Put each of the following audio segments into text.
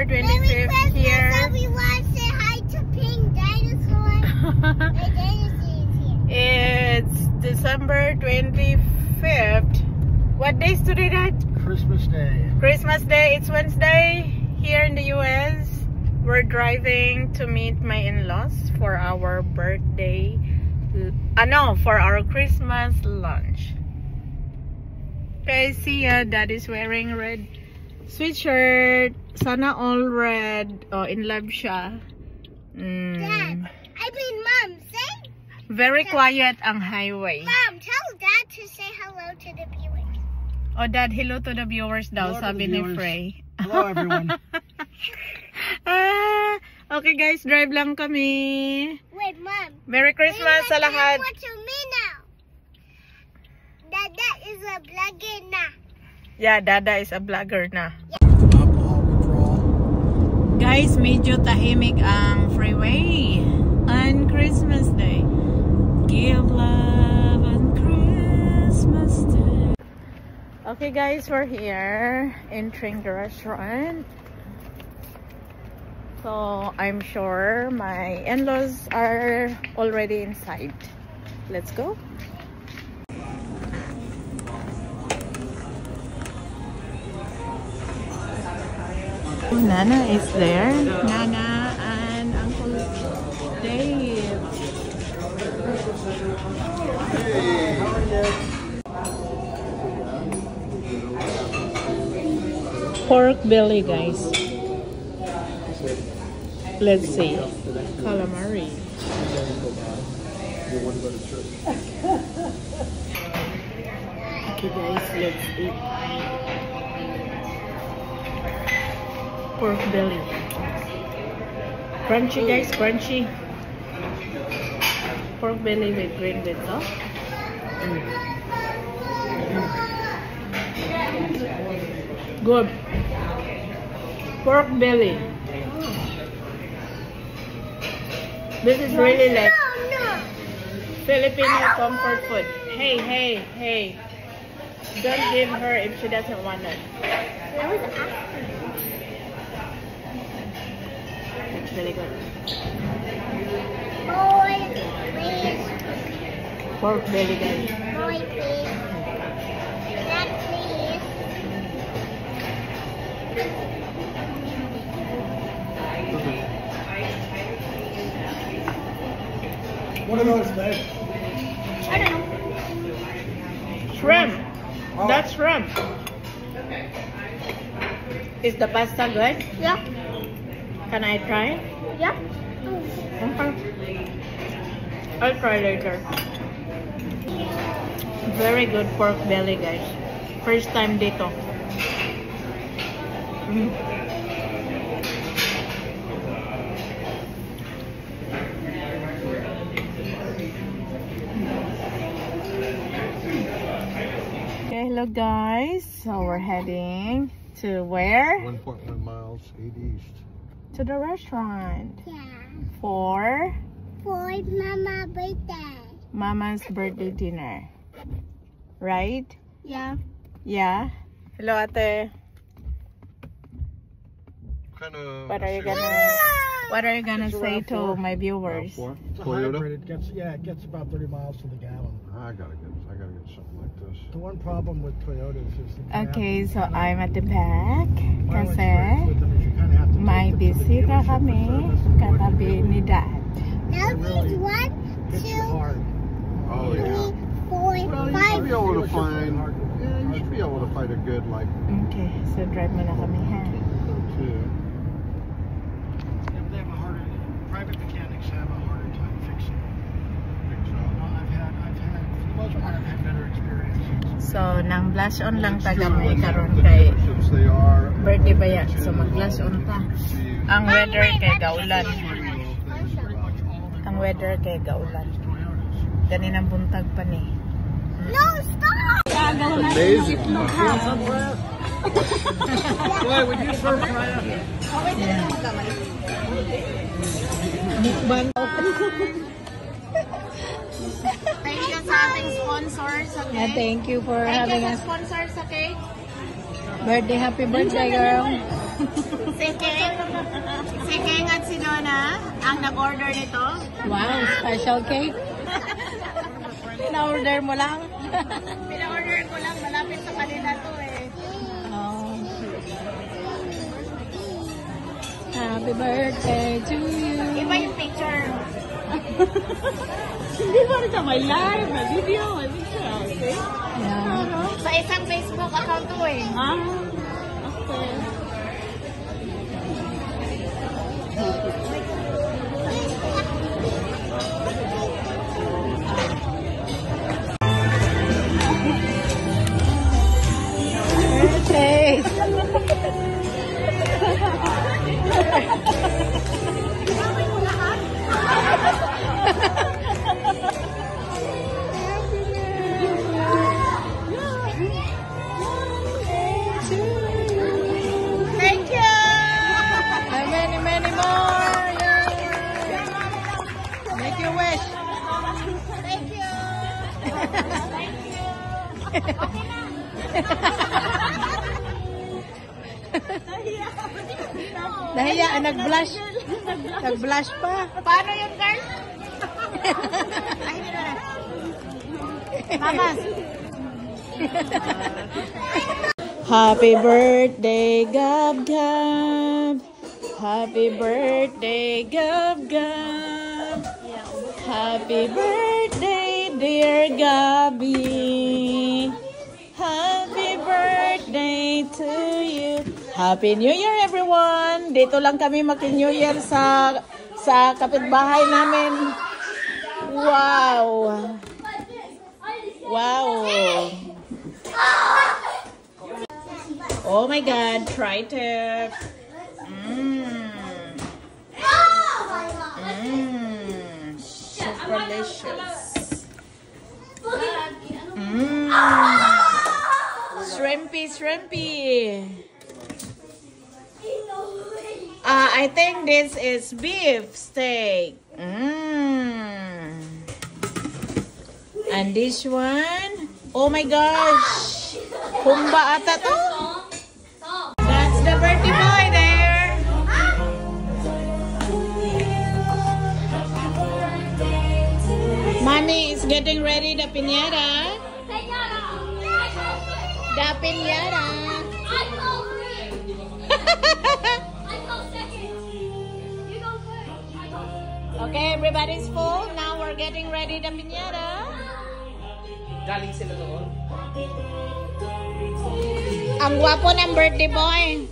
25th here. We want to say hi to Pink Dinosaur. The dinosaur is here. It's December 25th. What day is today, Dad? Christmas Day. Christmas Day. It's Wednesday here in the US. We're driving to meet my in-laws for our birthday. For our Christmas lunch. Okay, see ya. Dad is wearing red sweatshirt. Sana all red. Oh, in love siya. Dad, I mean Mom, say. Very quiet ang highway. Mom, tell Dad to say hello to the viewers. Oh, Dad, hello to the viewers daw, Hello to sabi the ni viewers. Frey. Hello, everyone. Okay guys, drive lang kami. Wait, Mom. Merry Christmas sa lahat. What you mean now? Dada is a vlogger na. Yeah, Dada is a vlogger na. Alcohol withdrawal. Guys, medyo tahimik ang freeway on Christmas Day. Give love on Christmas Day. Okay guys, we're here entering the restaurant. So I'm sure my in-laws are already inside. Let's go. Nana is there. Nana and Uncle Dave. Hey, how are you? Pork belly, guys. Let's see. Calamari. Okay guys, let's eat. Pork belly. Crunchy guys, crunchy. Pork belly with green beans, oh? Good. Pork belly. This is really like Filipino comfort food. Hey, hey, hey. Don't give her if she doesn't want it. I was asking. It's really good. Boy, please. Pork belly, guys. Boy, please. Dad, please. What are those things? I don't know. Shrimp. Oh. That's shrimp. Is the pasta good? Yeah. Can I try? Yeah. Okay. I'll try later. Very good pork belly, guys. First time dito. Okay, hello guys. So we're heading to where? 1.1 miles, 8 east. To the restaurant Yeah. for For Mama's birthday. Mama's birthday dinner. Right? Yeah. Yeah. Hello, ate. Kind of. What are you gonna say to my viewers? It's a Toyota? hybrid. It gets about 30 miles to the gallon. I gotta get something like this. The one problem with Toyotas is the Okay, so I'm at the back mileage kasi rates with them is you kind of have to may take it to the bisita dealership for kami service and katabi ni Dad. Now really there's 1, hits you 2, hard. Oh yeah. 3, 4, Well, you should 5. be able to Dealerships find. are hard. Yeah, you should be able to find a good like Okay, so drive mo na kami ha. two. Yeah, but they have a harder. Private mechanics have a harder time fixing it. I've had, for the most part, I've had better experiences. So, nang blush on lang It's taga true, may when karon the kay dealerships, they are birthday ba yan? So, mag-blush on pa. Ang weather kay gaulan. Ang weather kay gaulan. Ganinang buntag pa ni. No, stop! Amazing. Boy, would you serve right up? Mukbang. Thank you sa ating sponsors, okay? Thank you for Thank having you us. sa sponsors, okay? Happy birthday, girl. Si King at si Donna ang nag-order nito. Wow, special cake. Pina-order mo lang? Pina-order ko lang. Malapit sa kanila to eh. Oh. Happy birthday to you. Iba yung picture. Hindi ba rin may live, may video, may picture. Okay? Yeah. Sa isang Facebook account to eh. Ah, okay. Birthday! Thank you! And many, many more! Make your wish! Thank you! Nahiya, nag-blush. Nag-blush pa. Paano yun, girl? Ay, hindi na. Mama. Happy birthday, Gab Gab. Happy birthday, Gab Gab. Happy birthday, dear Gabby. Happy birthday to you. Happy New Year, everyone! Dito lang kami maki-New Year sa kapitbahay namin. Wow! Wow! Oh my God! Tri-tip! Super delicious! Shrimpy! I think this is beef steak. And this one, oh my gosh, humba ata to. That's the birthday boy there. Mommy is getting ready the piñata. The piñata. Okay, everybody's full. Now we're getting ready the piñata. Galing sila doon. Ang gwapo ng birthday boy.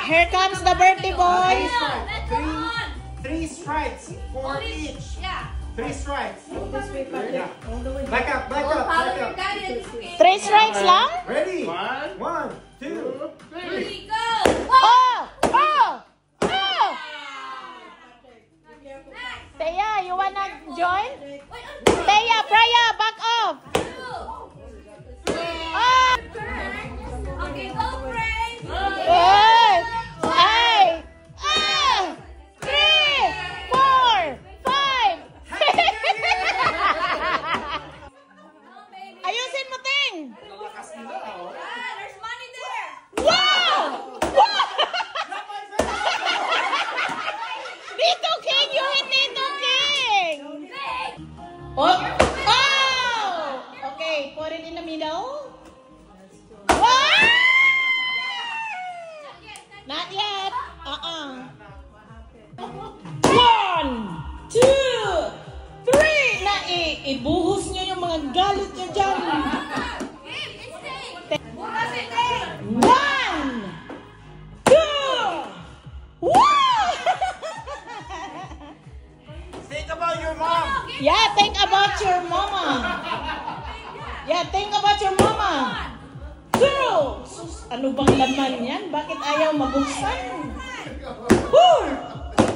Here comes the birthday boy. Three strikes. 4 each. Yeah. 3 strikes. Yeah. Back up. 3 strikes lang? Ready? 1, 2, 3. Oh! Teya, you wanna join? Teya, Praya, back off! Oh! Okay, go, Pray. Hey! Hey! 3, 4, 5! Ayusin mo, Ting! There's money there. Wow! Dito, King! You hit Dito, King! Oh! Okay, put it in the middle. Wow! Not yet. 1, 2, 3! Ibuhos nyo yung mga galit nyo dyan. 1, 2! Wow! Think about your mom. Yeah, think about your mama. Yeah, think about your mama. Girl! Sus, ano bang laman yan? Bakit ayaw mabuksan? Woo!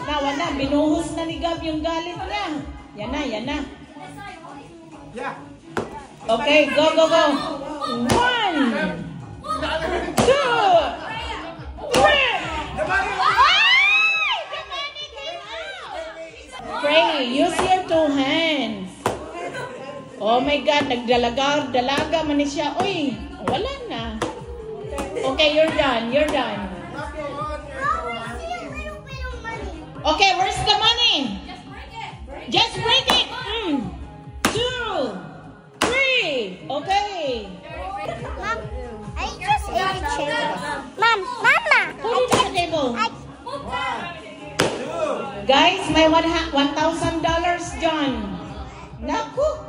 Nawa na, binuhos na ni Gab yung galit niya. Yan na. Yeah. Okay, go. 1, 2, 3! Ay! The money came out! Pray, use your 2 hands. Oh my God, nagdalaga man ni siya. Uy, wala na. Okay, you're done. You're done. Okay, where's the money? Just break it. 2, 3. Okay. Mom, I just ate a chicken. Mama. Put it on the table. Guys, may $1,000, John. Naku.